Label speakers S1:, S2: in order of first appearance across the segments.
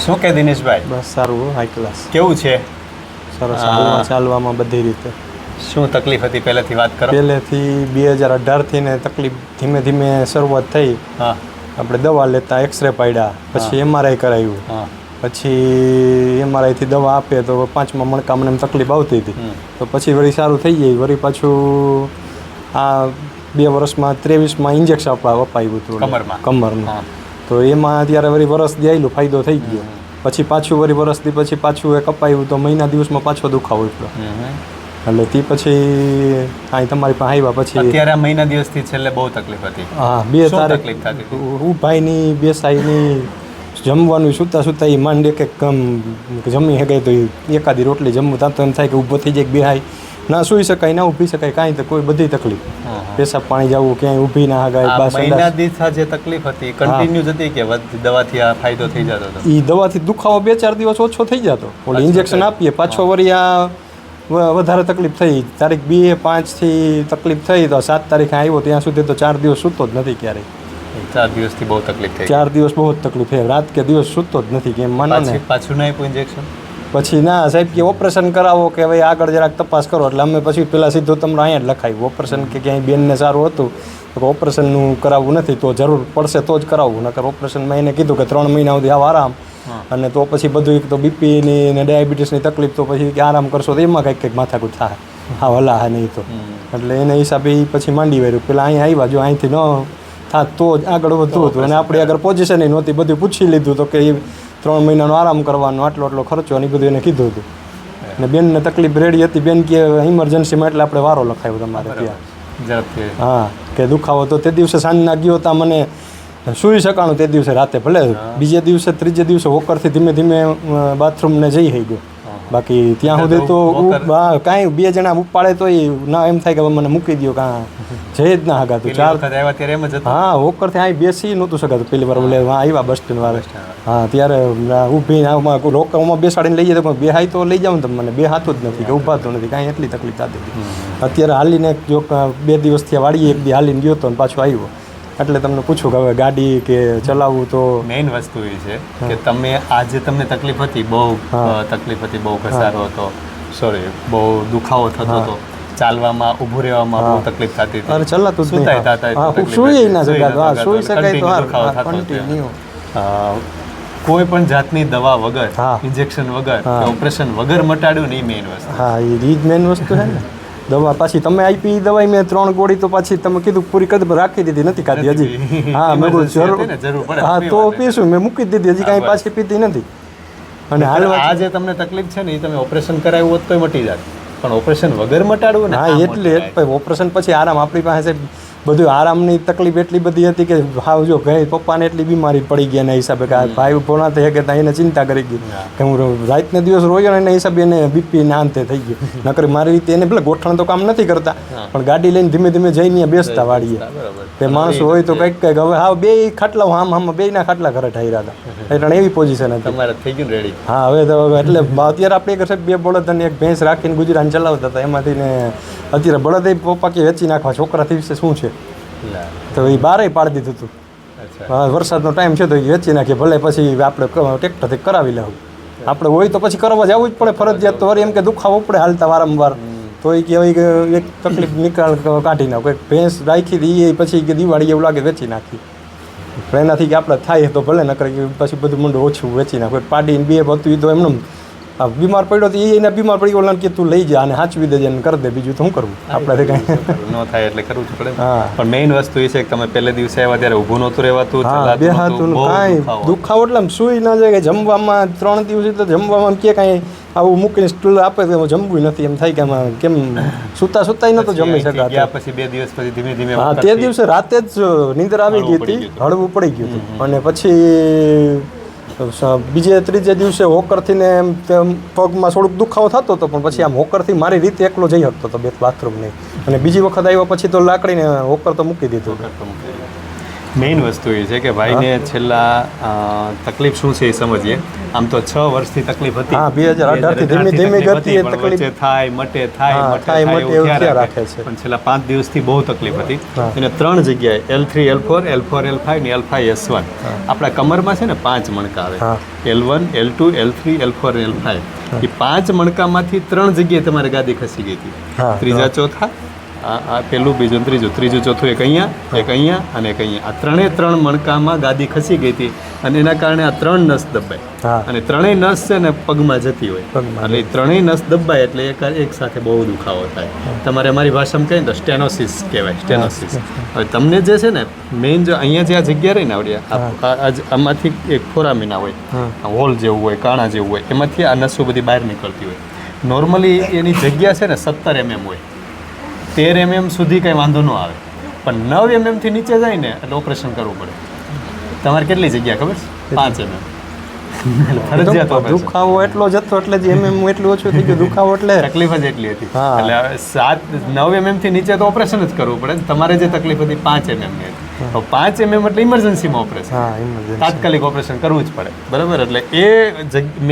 S1: શું કે દિનેશભાઈ?
S2: બસ સારું, હાઈ ક્લાસ.
S1: કેવું છે?
S2: સરસ, ચાલવામાં બધી રીતે.
S1: શું તકલીફ હતી પહેલેથી વાત કરો.
S2: પહેલેથી 2018થી ને તકલીફ ધીમે ધીમે શરૂઆત થઈ.
S1: હા.
S2: આપણે દવા લેતા, એક્સરે પાડ્યા, પછી MRI કરાવ્યું.
S1: હા.
S2: પછી MRIથી દવા આપે તો 5મા મણકા મને તકલીફ આવતી હતી. તો પછી વળી સારું થઈ જાય. વળી પાછું આ 2 વર્ષમાં 23માં ઇન્જેક્શન અપાવ્યું હતું કમરમાં. તો એમાં અત્યારે વળી વરસ દેલું ફાયદો થઈ ગયો. પછી પાછું વળી વરસથી પછી પાછું એક અપાયું તો મહિના દિવસમાં પાછો દુખાવો ઉઠ્યો. એટલે તે પછી અહીં તમારી પાસે આવ્યા પછી
S1: અત્યારે આ મહિના દિવસથી છેલ્લે બહુ તકલીફ હતી.
S2: હા, 2 તારીખ
S1: તકલીફ થતી
S2: ઉભાઈની, બેસાઈની, જમવાનું સૂતા સૂતા એ માંડે કે જમી શકાય તો એકાદી રોટલી જમવું ત્યાં તો એમ થાય કે ઊભો થઈ જાય, બેહાય ના સૂઈ શકાય, ના ઊભી શકાય, કાંઈ તો કોઈ બધી તકલીફ. પેશાબ પાણી જવું, ક્યાંય ઊભી ના હગાય.
S1: મહિના દિવસ જે તકલીફ હતી કન્ટિન્યુ હતી કે દવાથી આ ફાયદો થઈ જતો હતો?
S2: એ દવાથી દુખાવો 2-4 દિવસ ઓછો થઈ જતો. ઓલી ઇન્જેક્શન આપીએ પાછો વળી આ વધારે તકલીફ થઈ. તારીખ 2-5થી તકલીફ થઈ તો 7 તારીખે આવ્યો ત્યાં સુધી તો 4 દિવસ સૂતો જ નથી ક્યારેય.
S1: 4 દિવસથી બહુ તકલીફ થઈ.
S2: 4 દિવસ બહુ જ તકલીફ થઈ. રાત કે દિવસ સૂતો જ નથી. કેમ માનો ને
S1: પાછું ના આપ્યું ઇન્જેક્શન?
S2: પછી ના સાહેબ કે ઓપરેશન કરાવો કે ભાઈ આગળ જરાક તપાસ કરો. એટલે અમે પછી પેલા સીધું તમને અહીંયા જ લખાવ્યું ઓપરેશન. કે ક્યાંય બેનને સારું હતું તો ઓપરેશનનું કરાવવું નથી, તો જરૂર પડશે તો જ કરાવવું. નકર ઓપરેશનમાં એને કીધું કે 3 મહિના સુધી આરામ, અને તો પછી બધું એક તો બીપીની ને ડાયાબિટીસની તકલીફ તો પછી આરામ કરશો તો એમાં કંઈક માથાકૂટ થાય. હા હલા હા નહીં તો. એટલે એને હિસાબે એ પછી માંડી વાર્યું. પેલા અહીંયા આવ્યા, જો અહીંથી ન થાત તો જ આગળ વધતું હતું. અને આપણે આગળ પોઝિશન નહોતી, બધું પૂછી લીધું તો કે 3 મહિનાનો આરામ કરવાનો, આટલો ખર્ચો અને એ બધું એને કીધું હતું. અને બેનને તકલીફ રેડી હતી. બેન કે ઇમરજન્સીમાં એટલે આપણે વારો લખાયો તમારે ત્યાં. હા, કે દુખાવો તો તે દિવસે સાંજના ગયો તા મને સૂઈ શકાણું તે દિવસે રાતે. ભલે બીજે દિવસે 3જે દિવસે વોકરથી ધીમે ધીમે બાથરૂમને જઈ થઈ ગયો. બાકી ત્યાં સુધી તો કાંઈ 2 જણા ઉપાડે તો ના એમ થાય કે મને મૂકી દો, કાં જઈ જ ના હગાતું. 4 હા, વોકરથી અહીં બેસી નહોતું શકાતું. પેલી વાર બોલે આવ્યા બસ સ્ટેન્ડ વાળે. હા, ત્યારે ઊભી લોકરમાં બેસાડીને લઈ જાય તો બેહાય તો લઈ જાઉં તમને, બેહાતું જ નથી કે ઊભાતું નથી, કાંઈ એટલી તકલીફ થતી હતી. અત્યારે હાલીને જો 2 દિવસથી વાળીએ, 1 દી હાલીને ગયો હતો ને પાછો આવ્યો. એટલે તમને પૂછું કે હવે ગાડી કે ચલાવવું તો મેઇન
S1: વસ્તુ એ છે કે તમે આજે તમને તકલીફ હતી, બહુ તકલીફ હતી, બહુ ઘસારો હતો, સોરી બહુ દુખાવો થતો હતો, ચાલવામાં ઊભું રહેવામાં બહુ તકલીફ થતી હતી.
S2: અરે ચલાતું જ નહીં, સુઈ ના શકાય, સુઈ શકાય તો કન્ટિન્યુ.
S1: કોઈ પણ જાતની દવા વગર, ઇન્જેક્શન વગર, ઓપરેશન વગર મટાડ્યું ને એ મેઇન વસ્તુ.
S2: હા, એ જ મેઇન વસ્તુ છે ને. દવા પાછી તમે આપી દવાઈ મેં 3 ગોળી તો પાછી તમે કીધું પૂરી કરી રાખી દીધી, નથી ખાધી હજી. હા, મેં જરૂર હા તો પીશું, મેં મૂકી દીધી, હજી કાંઈ પાછી પીતી નથી. અને હાલ
S1: આ જે તમને તકલીફ છે ને એ તમે ઓપરેશન કરાવ્યું હોત તોય મટી જાત, પણ ઓપરેશન વગર મટાડવું ને.
S2: હા, એટલે ઓપરેશન પછી આરામ. આપણી પાસે બધું આરામની તકલીફ એટલી બધી હતી કે હાવ જો ઘરે પપ્પાને એટલી બીમારી પડી ગયા એના હિસાબે કે ભાઈ ભોણા થઈ શકે ત્યાં એને ચિંતા કરી ગઈ કે હું રાતને દિવસ રોયો ને એના હિસાબે એને બીપી ને અંતે થઈ ગયું. નકર મારી રીતે એને ભલે ગોઠણ તો કામ નથી કરતા, પણ ગાડી લઈને ધીમે ધીમે જઈને બેસતા વાળીએ તે માણસો હોય તો કંઈક હવે હાવ 2 ખાટલા આમ 2ના ખાટલા ઘરે ઠાયરા હતા. એટલે એવી પોઝિશન હતી.
S1: તમારે થઈ ગયું રેડી.
S2: હા, હવે તો એટલે અત્યારે આપણે એક 2 બળદ અને 1 ભેંસ રાખીને ગુજરાન ચલાવતા હતા. એમાંથી ને અત્યારે બળદ પપ્પા કે વેચી નાખવા, છોકરાથી વિશે શું છે તો એ બારે પાડી દીધું હતું. વરસાદનો ટાઈમ છે તો એ વેચી નાખીએ, ભલે પછી આપણે ટ્રેક્ટરથી કરાવી લેવું. આપણે હોય તો પછી કરવા જવું જ પડે ફરજિયાત. તો એમ કે દુખાવો પડે હાલતા વારંવાર, તો એ કહેવાય કે એક તકલીફ નિકાલ કાઢી નાખો. એક ભેંસ રાખી હતી, એ પછી કે દિવાળી એવું લાગે વેચી નાખી. એનાથી કે આપણે થાય તો ભલે, નકર પછી બધું મૂંડું ઓછું વેચી નાખો. પાડીને 2 હતું એ તો એમને બીમાર પડ્યો તો એને બીમાર પડી ગયો કે તું લઈ જા અને હાચવી દેજે ને કરી દે, બીજું તો શું કરવું આપણે કાંઈ
S1: ન થાય એટલે કરવું જ પડે. પણ મેઇન વસ્તુ એ છે કે તમે પહેલે દિવસે આવ્યા ત્યારે ઊભું નહોતું રહેવાતું,
S2: બેહાતું કાંઈ દુખાવો એટલે સૂઈ ના જાય. કે જમવામાં 3 દિવસે તો જમવામાં કે કાંઈ આવું મૂકીને સ્ટૂલ આપે તો જમવું નથી, એમ થાય કે આમાં કેમ સુતા નહોતો જમી શકાતા.
S1: પછી 2 દિવસ પછી ધીમે ધીમે
S2: હા, તે દિવસે રાતે જ નીંદર આવી ગઈ હતી, હળવું પડી ગયું હતું. અને પછી બીજે 3જે દિવસે હોકરથી ને પગમાં થોડુંક દુખાવો થતો હતો, પણ પછી આમ હોકરથી મારી રીતે એકલો જઈ શકતો હતો બાથરૂમ નહીં. અને બીજી વખત આવ્યા પછી તો લાકડીને હોકર તો મૂકી દીધું.
S1: મેઇન વસ્તુ એ છે કે ભાઈને છેલ્લા તકલીફ શું છે એ સમજીએ. આમ તો 6 વર્ષથી તકલીફ હતી.
S2: હા, 2018 થી ધીમે ધીમે ગતિ એ
S1: પણ
S2: તકલીફ
S1: વચ્ચે થાય મટે થાય
S2: હા,
S1: મટે
S2: થાય,
S1: થાય
S2: મટે
S1: એવું
S2: એવું
S1: થયા
S2: રાખે
S1: રાખે.
S2: છે.
S1: પણ છેલ્લા 5 દિવસથી બહુ તકલીફ હતી.
S2: હા.
S1: એને 3 જગ્યાએ L3 L4 L4 L5 ને L5 S1 આપણા કમરમાં છે ને 5 મણકા આવે.
S2: હા.
S1: L1 L2 L3 L4 L5 એ 5 મણકામાંથી 3 જગ્યાએ તમારે ગાદી ખસી ગઈ હતી.
S2: હા.
S1: ત્રીજા ચોથા આ પેલું બીજું ત્રીજું ચોથું એક અહીંયા અને એક અહીંયા. આ 3 મણકામાં ગાદી ખસી ગઈ હતી અને એના કારણે આ 3 નસ દબાય.
S2: હા.
S1: અને 3 નસ છે ને પગમાં જતી હોય.
S2: પગમાં
S1: એટલે 3 નસ દબાય એટલે એક સાથે બહુ દુખાવો થાય. તમારે અમારી ભાષામાં કહીએ તો સ્ટેનોસિસ કહેવાય. સ્ટેનોસિસ. હવે તમને જે છે ને મેઇન જો અહીંયા જે આ જગ્યા રહી ને આવડ્યા આમાંથી એક ફોરામિના હોય, હોલ જેવું હોય, કાણા જેવું હોય, એમાંથી આ નસો બધી બહાર નીકળતી હોય. નોર્મલી એની જગ્યા છે ને 17 mm હોય. 13 mm સુધી કંઈ વાંધો ન આવે, પણ 9 mm થી નીચે જાય ને એટલે ઓપરેશન કરવું પડે. તમારે કેટલી જગ્યા ખબર છે? 5 mm. ફરજિયાત operation.
S2: દુખાવો એટલો જ હતો એટલે જ એટલું ઓછું થઈ ગયું દુખાવો એટલે
S1: તકલીફ જ એટલી હતી.
S2: હા.
S1: એટલે 9 mm થી નીચે તો ઓપરેશન જ કરવું પડે. તમારે જે તકલીફ હતી 5 mm ની હતી. તો 5 mm એટલે ઇમરજન્સીમાં ઓપરેશન.
S2: હા, emergency.
S1: તાત્કાલિક ઓપરેશન કરવું જ પડે. બરાબર? એટલે એ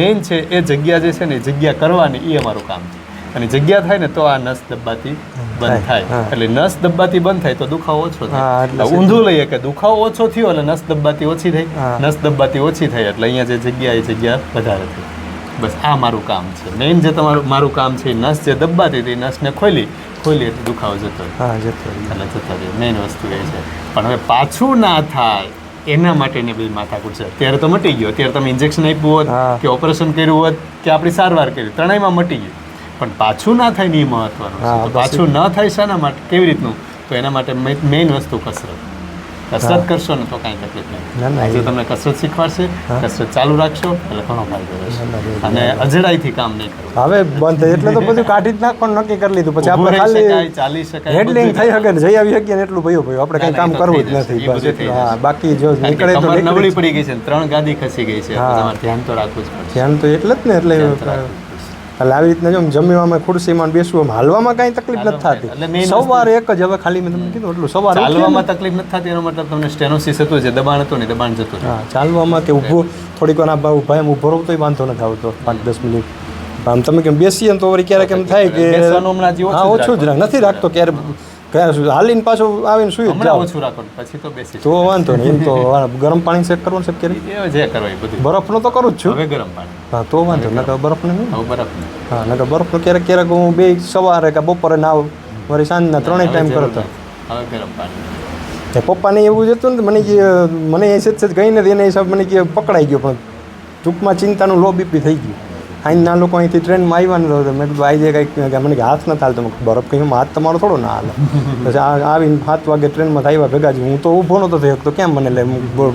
S1: મેઇન છે એ જગ્યા જે છે ને એ જગ્યા કરવાની એ અમારું કામ છે. અને જગ્યા થાય ને તો આ નસ દબાતી બંધ થાય.
S2: હા.
S1: એટલે નસ દબાતી બંધ થાય તો દુખાવો ઓછો
S2: હા, એટલે
S1: થાય. ઊંધું લઈએ કે દુખાવો ઓછો થયો એટલે નસ દબાતી ઓછી થઈ.
S2: હા.
S1: નસ દબાતી ઓછી થઈ એટલે અહીંયા જે જગ્યા એ જગ્યા વધારે થઈ. બસ આ મારું કામ છે. મેઇન જે મારું કામ છે એ નસ જે દબાતી હતી નસને ખોલી એટલે દુખાવો જતો રહે.
S2: હા, જતો રહ્યો.
S1: એટલે જતો રહે. મેઇન વસ્તુ એ છે. પણ હવે પાછું ના થાય એના માટેની બધી માથાકૂટ છે. અત્યારે તો મટી ગયો. અત્યારે તમે ઇન્જેક્શન આપ્યું હોત
S2: હા.
S1: કે ઓપરેશન કર્યું હોત કે આપણી સારવાર કરી, ત્રણેયમાં મટી ગયું. પણ પાછું ના થાય ને એ મહત્વનું છે.
S2: હા,
S1: તો
S2: પછી-
S1: પાછું ન થાય શાના માટે, કેવી રીતનું? તો એના માટે મેઇન વસ્તુ કસરત. કસરત કરશો ને તો કાંઈ તકલીફ
S2: ના,
S1: નહીં.
S2: ના,
S1: આજે
S2: એ-
S1: તમને કસરત શીખવાડશે, કસરત ચાલુ રાખશો એટલે ઘણો ફાયદો રહેશે.
S2: ના, ના,
S1: અને અજડાઈથી કામ નહીં કરવું.
S2: હવે બંધ એટલે તો બધું કાઢી જ નાખવાનું નક્કી કરી લીધું. પછી
S1: ઊભું
S2: આપણે
S1: રહી
S2: ખાલી
S1: શકાય, ચાલી શકાય,
S2: હેડલિંગ
S1: બધું
S2: થઈ શકે ને જઈ આવી શકીએ ને એટલું ભયું આપણે
S1: ના,
S2: કંઈ
S1: ના,
S2: કામ
S1: એ તો
S2: કરવું
S1: થઈ
S2: જ
S1: જશે.
S2: નથી.
S1: એ
S2: બસ
S1: બધું થઈ
S2: એટલું. હા,
S1: જશે.
S2: બાકી જો
S1: કારણ કે
S2: નીકળે તો
S1: કમર
S2: નીકળી
S1: નબળી
S2: જ.
S1: પડી ગઈ છે ને 3 ગાદી ખસી ગઈ છે.
S2: હા.
S1: તમારે ધ્યાન તો રાખવું જ પડશે.
S2: ધ્યાન તો એટલે જ ને એટલે
S1: ધ્યાન તો રાખવું પડશે.
S2: એટલે આવી રીતના જો જમીવામાં ખુરશીમાં ને બેસવું હાલવામાં કાંઈ તકલીફ નથી
S1: એટલે
S2: થતી.
S1: main વસ્તુ-
S2: સવારે એક જ હવે ખાલી મેં તમને કીધું એટલું સવારે ઉઠીએ ને-
S1: ચાલવામાં તકલીફ નથી થતી એનો મતલબ તમને સ્ટેનોસિસ હતું જે દબાણ હતું ને દબાણ જતું રહ્યું.
S2: હા, ચાલવામાં કે ઊભું થોડીક વાર ઊભા એમ ઊભો રહું તોય વાંધો નથી આવતો 5-10 મિનિટ. આમ તમે કેમ બેસીએ ને તો વળી ક્યારેક એમ થાય કે
S1: બેસવાનું હમણાં હજી
S2: હા, ઓછું જ નથી રાખતો ક્યારે હાલીને પાછું આવીને સુઈ જ
S1: હમણાં
S2: જાવ
S1: ઓછું રાખો ને પછી તો બેસી
S2: તો વાંધો નહીં. એમ તો ગરમ પાણી ચેક કરવાનું છે ક્યારે
S1: એ જે કરવા એ બધું
S2: બરફનો તો કરું જ છું.
S1: હવે ગરમ પાણી,
S2: હા, તો વાંધો નકર બરફનો નહીં.
S1: હવે બરફ નહીં.
S2: હા, નકર બરફનો ક્યારેક હું બે સવારે કે બપોરે નાવ વળી સાંજના ત્રણેય
S1: હવે
S2: ટાઈમ
S1: જરૂર
S2: કરતો.
S1: નથી. હવે ગરમ પાણી.
S2: તે પપ્પાને એવું જ હતું ને મને એ સેજ ગઈ નથી એના હિસાબ મને કે પકડાઈ ગયો પણ ટૂંકમાં ચિંતાનું લો બીપી થઈ ગયું. અહીંના લોકો અહીંથી ટ્રેનમાં આવ્યા ને તો મેં કીધું આજે કંઈક મને કે હાથ નથી હાલતો. મેં કીધું બરફ કંઈ હાથ તમારો થોડો ના હાલે. પછી આવીને 7 વાગે ટ્રેનમાં આવ્યા ભેગા જ. હું તો ઊભો નહોતો થયો તો કેમ મને લે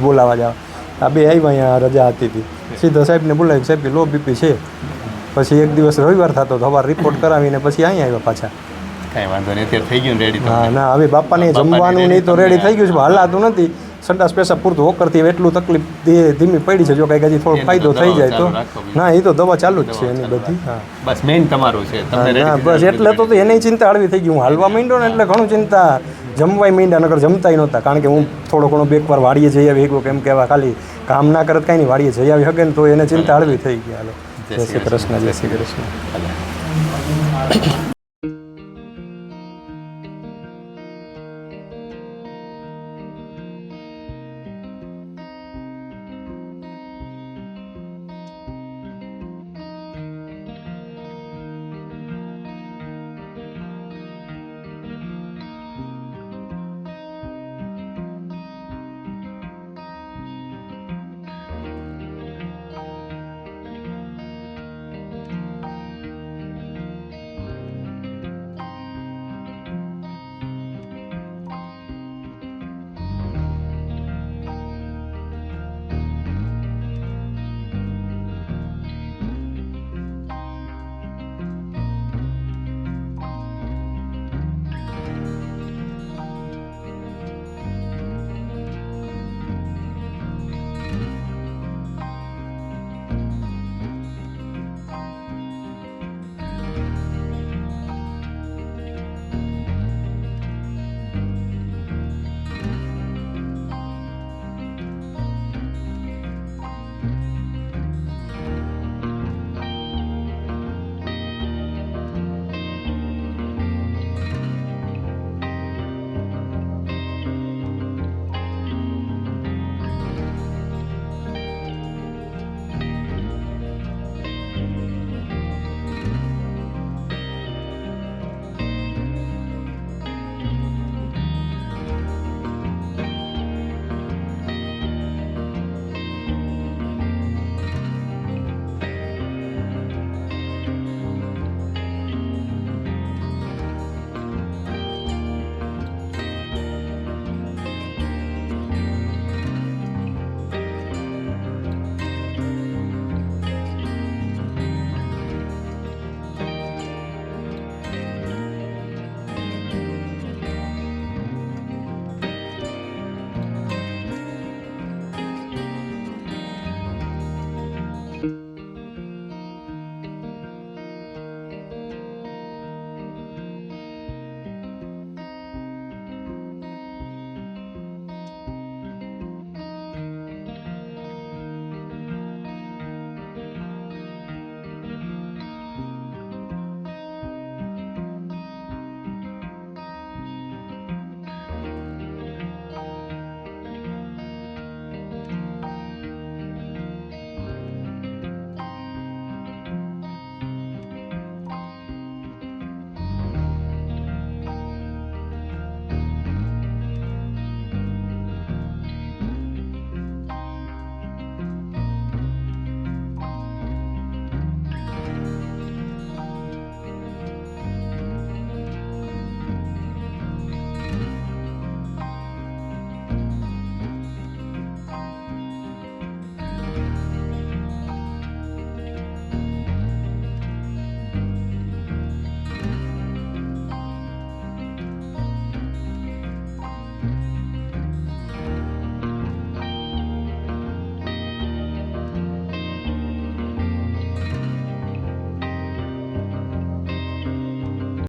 S2: બોલાવા જાવ. આ બે આવ્યા અહીંયા રજા હતી હતી સીધા સાહેબને બોલાવી સાહેબ કે લો બીપી છે. પછી એક દિવસ રવિવાર થતો તો સવારે રિપોર્ટ કરાવીને પછી અહીંયા આવ્યા પાછા.
S1: કાંઈ વાંધો નહીં, અત્યારે થઈ ગયું રેડી.
S2: હા, ના હવે બાપાને જમવાનું નહીં તો રેડી થઈ ગયું છે પણ હલાતું નથી. સંડાસ પેશાબ પૂરતું વોકરથી એટલું તકલીફ ધીમી પડી છે. જો કંઈક હજી થોડો ફાયદો થઈ જાય તો ના એ તો દવા ચાલુ જ છે એની બધી. હા,
S1: બસ મેઇન તમારું છે તમને
S2: ના
S1: ready
S2: બસ એટલે તો એની ચિંતા હળવી થઈ ગઈ. હું હાલવા માંડ્યો ને એટલે ઘણું ચિંતા જમવાય માંડ્યા નકર જમતાય નહોતા. કારણ કે હું થોડો ઘણો બેકવાર વાડીએ જઈ આવી એકલો કેમ કહેવા ખાલી કામ ના કરત કાંઈ નહીં વાડીએ જઈ આવી શકે ને તો એને ચિંતા હળવી થઈ ગઈ. હાલો, જય શ્રી કૃષ્ણ, જય શ્રી કૃષ્ણ.
S1: ભલે.